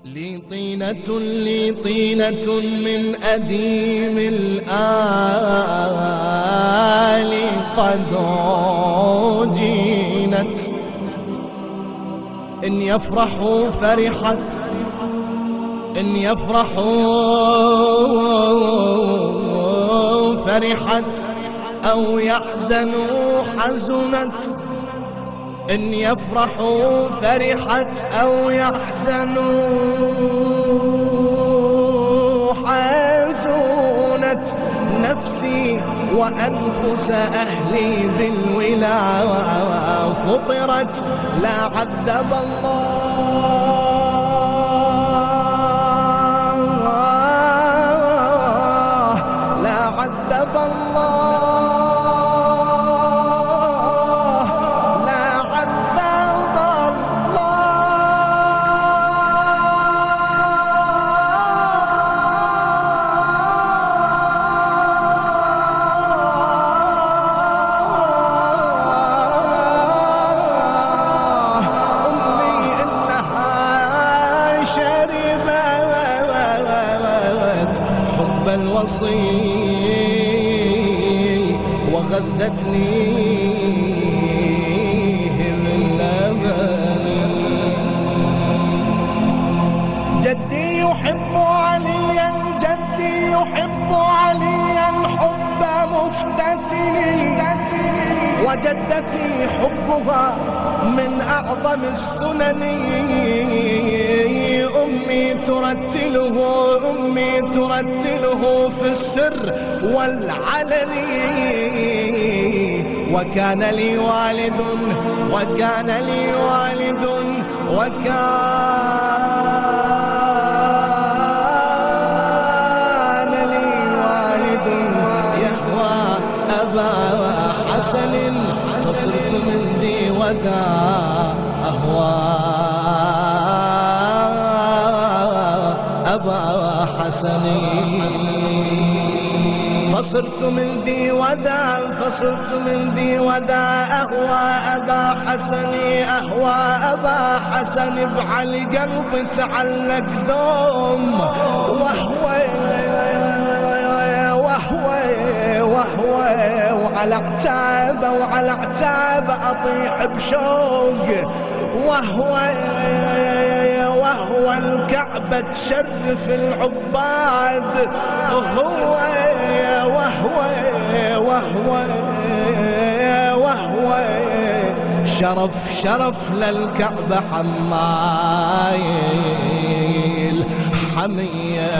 لي طينة من أديم الآل قد جينت، إن يفرحوا فرحت، إن يفرحوا فرحت، أو يحزنوا حزنت، إن يفرحوا فرحت أو يحزنوا حزنت. نفسي وأنفس أهلي بالولا فطرت، لا عذب الله، لا عذب الله، حب الوصي وغدتني من لبن. جدي يحب عليا، جدي يحب عليا حب مفتتني، وجدتي حبها من أعظم السنن. أمي ترتله، أمي ترتله في السر والعلن. وكان لي والد، وكان لي والد، وكان لي والد يهوى أبا حسن، فصرت من ذي ودى أهوى أبا حسن. فصرت من ذي ودى، فصرت من ذي ودى أهوى أبا حسن، أهوى أبا حسن. بعلي قلب تعلق دوم، وهو وعلى عتابه، وعلى عتابه أطيح بشوق. وهو الكعبة تشرف العباد، وهو شرف للكعبة حمايل حمية.